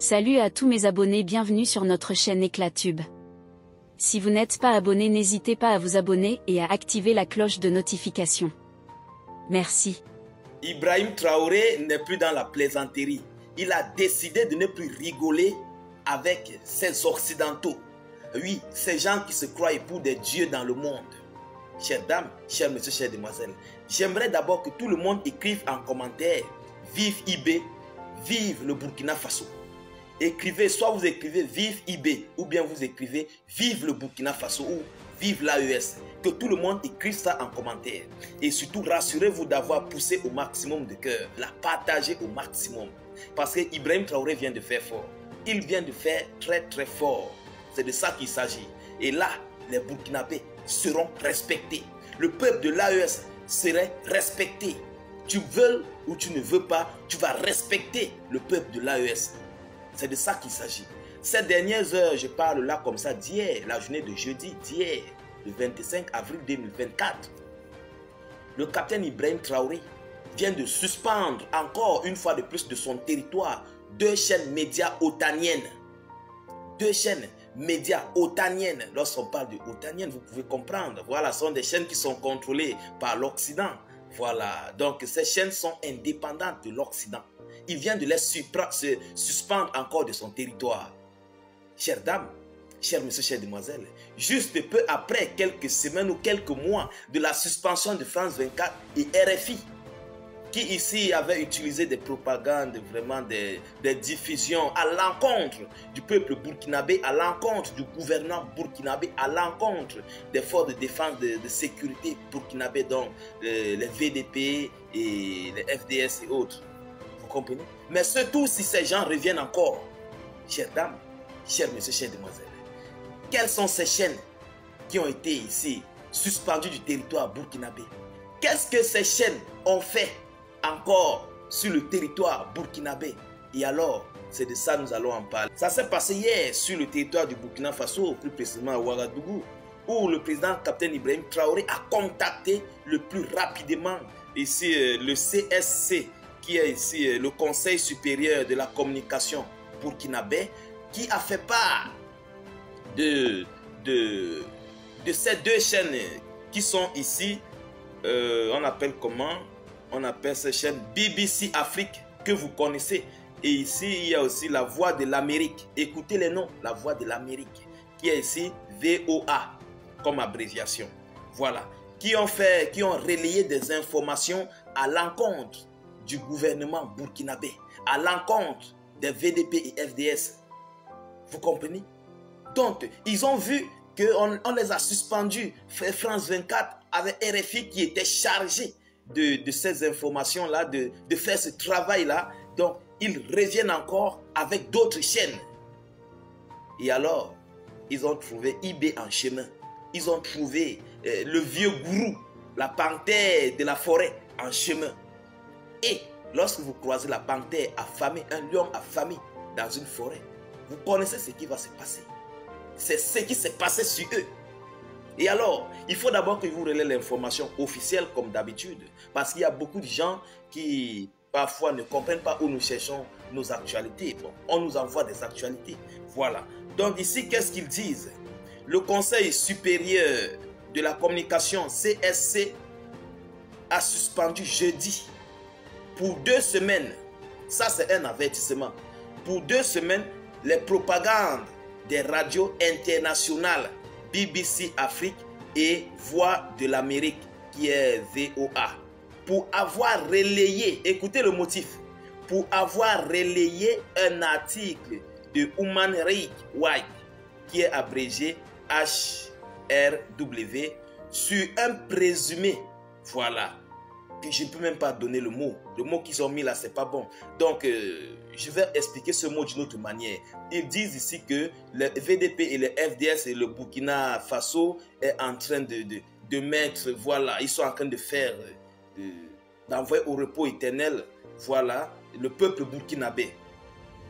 Salut à tous mes abonnés, bienvenue sur notre chaîne Éclatube. Si vous n'êtes pas abonné, n'hésitez pas à vous abonner et à activer la cloche de notification. Merci. Ibrahim Traoré n'est plus dans la plaisanterie. Il a décidé de ne plus rigoler avec ces Occidentaux. Oui, ces gens qui se croient pour des dieux dans le monde. Chères dames, chers messieurs, chères demoiselles, j'aimerais d'abord que tout le monde écrive en commentaire « Vive IB, vive le Burkina Faso ». Écrivez, soit vous écrivez vive IB ou bien vous écrivez vive le Burkina Faso ou vive l'AES. Que tout le monde écrive ça en commentaire. Et surtout, rassurez-vous d'avoir poussé au maximum de cœur, la partager au maximum. Parce que Ibrahim Traoré vient de faire fort. Il vient de faire très très fort. C'est de ça qu'il s'agit. Et là, les Burkinabés seront respectés. Le peuple de l'AES serait respecté. Tu veux ou tu ne veux pas, tu vas respecter le peuple de l'AES. C'est de ça qu'il s'agit. Ces dernières heures, je parle là comme ça d'hier, la journée de jeudi d'hier, le 25 avril 2024. Le capitaine Ibrahim Traoré vient de suspendre encore une fois de plus de son territoire 2 chaînes médias otaniennes. 2 chaînes médias otaniennes. Lorsqu'on parle de otaniennes, vous pouvez comprendre. Voilà, ce sont des chaînes qui sont contrôlées par l'Occident. Voilà, donc ces chaînes sont indépendantes de l'Occident. Il vient de les suspendre encore de son territoire. Chères dames, chers messieurs, chères demoiselles, juste peu après quelques semaines ou quelques mois de la suspension de France 24 et RFI, qui ici avait utilisé des propagandes, vraiment des diffusions à l'encontre du peuple burkinabé, à l'encontre du gouvernement burkinabé, à l'encontre des forces de défense de sécurité burkinabé, donc les VDP et les FDS et autres. Vous comprenez? Mais surtout si ces gens reviennent encore, chères dames, chers messieurs, chères demoiselles, quelles sont ces chaînes qui ont été ici suspendues du territoire burkinabé? Qu'est-ce que ces chaînes ont fait encore sur le territoire burkinabé? Et alors, c'est de ça que nous allons en parler. Ça s'est passé hier sur le territoire du Burkina Faso, plus précisément à Ouagadougou, où le président capitaine Ibrahim Traoré a contacté le plus rapidement ici le CSC, qui est ici le Conseil supérieur de la communication burkinabé, qui a fait part de ces 2 chaînes qui sont ici, on appelle comment? On appelle ces chaînes BBC Afrique, que vous connaissez. Et ici, il y a aussi La Voix de l'Amérique. Écoutez les noms, La Voix de l'Amérique, qui est ici VOA, comme abréviation. Voilà. Qui ont relayé des informations à l'encontre du gouvernement burkinabé, à l'encontre des VDP et FDS. Vous comprenez? Donc, ils ont vu qu'on les a suspendus. France 24 avec RFI qui était chargé de ces informations-là, de faire ce travail-là. Donc, ils reviennent encore avec d'autres chaînes. Et alors, ils ont trouvé IB en chemin. Ils ont trouvé le vieux gourou, la panthère de la forêt en chemin. Et lorsque vous croisez la panthère affamée, un lion affamé dans une forêt, vous connaissez ce qui va se passer. C'est ce qui s'est passé sur eux. Et alors, il faut d'abord que vous relayez l'information officielle comme d'habitude. Parce qu'il y a beaucoup de gens qui parfois ne comprennent pas où nous cherchons nos actualités. Bon, on nous envoie des actualités. Voilà. Donc ici, qu'est-ce qu'ils disent? Le Conseil supérieur de la communication CSC a suspendu jeudi pour 2 semaines. Ça, c'est un avertissement. Pour 2 semaines, les propagandes des radios internationales BBC Afrique et Voix de l'Amérique, qui est VOA, pour avoir relayé, écoutez le motif, pour avoir relayé un article de Human Rights Watch, qui est abrégé HRW, sur un présumé, voilà, que je ne peux même pas donner le mot qu'ils ont mis là, c'est pas bon. Donc, je vais expliquer ce mot d'une autre manière. Ils disent ici que les VDP et les FDS et le Burkina Faso est en train de mettre, voilà, ils sont en train de faire, d'envoyer au repos éternel, voilà, le peuple burkinabé.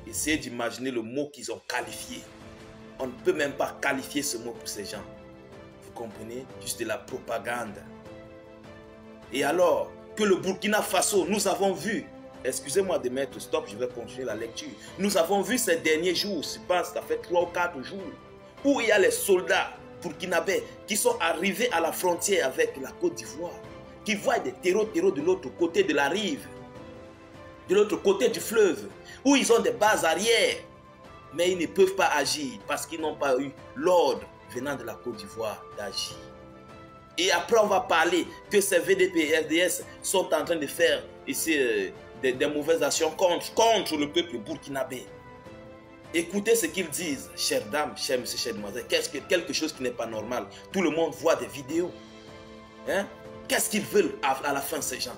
Essayez d'imaginer le mot qu'ils ont qualifié. On ne peut même pas qualifier ce mot pour ces gens. Vous comprenez? Juste de la propagande. Et alors que le Burkina Faso, nous avons vu, excusez-moi de mettre stop, je vais continuer la lecture. Nous avons vu ces derniers jours, je pense que ça fait 3 ou 4 jours, où il y a les soldats burkinabés qui sont arrivés à la frontière avec la Côte d'Ivoire, qui voient des terreaux de l'autre côté de la rive, de l'autre côté du fleuve, où ils ont des bases arrière, mais ils ne peuvent pas agir parce qu'ils n'ont pas eu l'ordre venant de la Côte d'Ivoire d'agir. Et après, on va parler que ces VDP et FDS sont en train de faire ici des mauvaises actions contre le peuple burkinabé. Écoutez ce qu'ils disent, chères dames, chers messieurs, chères demoiselles. Quelque chose qui n'est pas normal. Tout le monde voit des vidéos. Hein? Qu'est-ce qu'ils veulent à la fin, ces gens?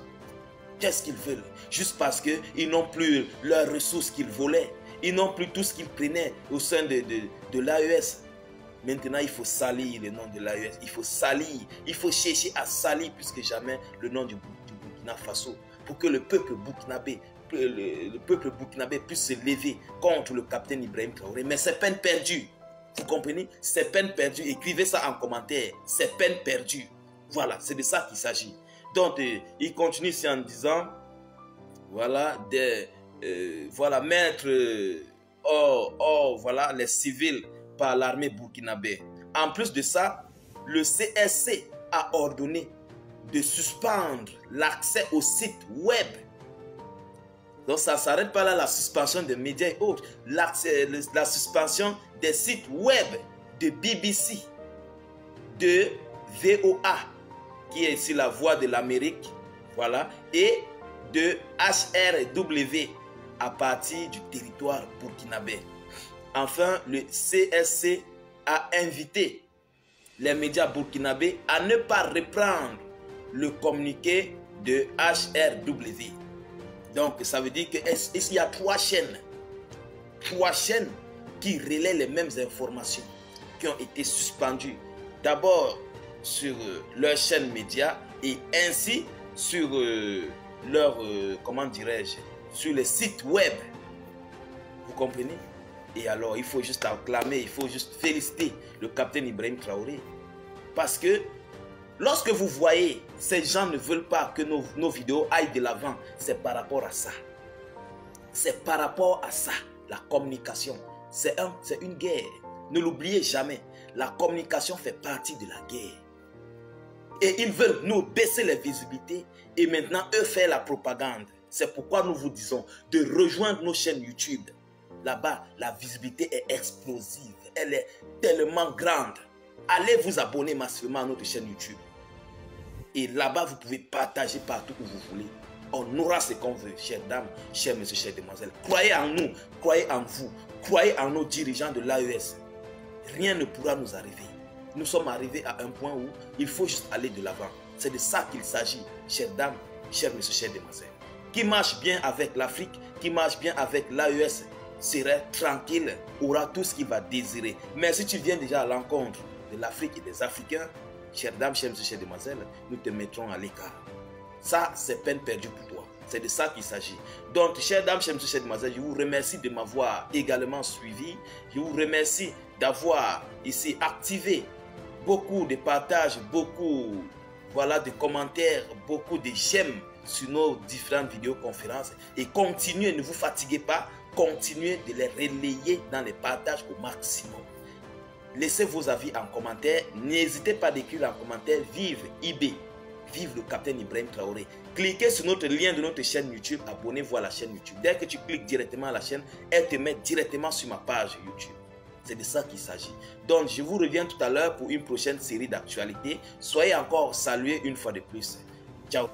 Qu'est-ce qu'ils veulent? Juste parce qu'ils n'ont plus leurs ressources qu'ils volaient. Ils n'ont plus tout ce qu'ils prenaient au sein de l'AES. Maintenant, il faut salir le nom de l'AES. Il faut salir. Il faut chercher à salir plus que jamais le nom du Burkina Faso. Pour que le peuple burkinabé puisse se lever contre le capitaine Ibrahim Traoré. Mais c'est peine perdue. Vous comprenez? C'est peine perdue. Écrivez ça en commentaire. C'est peine perdue. Voilà, c'est de ça qu'il s'agit. Donc, il continue ici en disant, voilà, voilà, mettre voilà, les civils par l'armée burkinabé. En plus de ça, le CSC a ordonné de suspendre l'accès aux sites web. Donc ça ne s'arrête pas là, la suspension des médias et autres. La suspension des sites web de BBC, de VOA, qui est ici la voix de l'Amérique, voilà, et de HRW à partir du territoire burkinabé. Enfin, le CSC a invité les médias burkinabés à ne pas reprendre le communiqué de HRW. Donc, ça veut dire qu'il y a 3 chaînes qui relaient les mêmes informations qui ont été suspendues. D'abord sur leur chaîne média et ainsi sur leur, comment dirais-je, sur les sites web. Vous comprenez? Et alors, il faut juste acclamer, il faut juste féliciter le capitaine Ibrahim Traoré. Parce que lorsque vous voyez, ces gens ne veulent pas que nos vidéos aillent de l'avant, c'est par rapport à ça. C'est par rapport à ça, la communication. C'est une guerre. Ne l'oubliez jamais, la communication fait partie de la guerre. Et ils veulent nous baisser les visibilités et maintenant eux faire la propagande. C'est pourquoi nous vous disons de rejoindre nos chaînes YouTube. Là-bas, la visibilité est explosive. Elle est tellement grande. Allez vous abonner massivement à notre chaîne YouTube. Et là-bas, vous pouvez partager partout où vous voulez. On aura ce qu'on veut, chères dames, chers messieurs, chères demoiselles. Croyez en nous, croyez en vous, croyez en nos dirigeants de l'AES. Rien ne pourra nous arriver. Nous sommes arrivés à un point où il faut juste aller de l'avant. C'est de ça qu'il s'agit, chères dames, chers messieurs, chères demoiselles. Qui marche bien avec l'Afrique, qui marche bien avec l'AES, sera tranquille, aura tout ce qu'il va désirer. Mais si tu viens déjà à l'encontre de l'Afrique et des Africains, chères dames, chers messieurs, chères demoiselles, nous te mettrons à l'écart. Ça, c'est peine perdue pour toi. C'est de ça qu'il s'agit. Donc, chères dames, chers messieurs, chères demoiselles, je vous remercie de m'avoir également suivi. Je vous remercie d'avoir ici activé beaucoup de partages, beaucoup voilà, de commentaires, beaucoup de j'aime sur nos différentes vidéoconférences. Et continuez, ne vous fatiguez pas, continuez de les relayer dans les partages au maximum. Laissez vos avis en commentaire. N'hésitez pas d'écrire en commentaire vive IB, vive le capitaine Ibrahim Traoré. Cliquez sur notre lien de notre chaîne YouTube, abonnez-vous à la chaîne YouTube. Dès que tu cliques directement à la chaîne, elle te met directement sur ma page YouTube. C'est de ça qu'il s'agit. Donc, je vous reviens tout à l'heure pour une prochaine série d'actualités. Soyez encore salués une fois de plus. Ciao.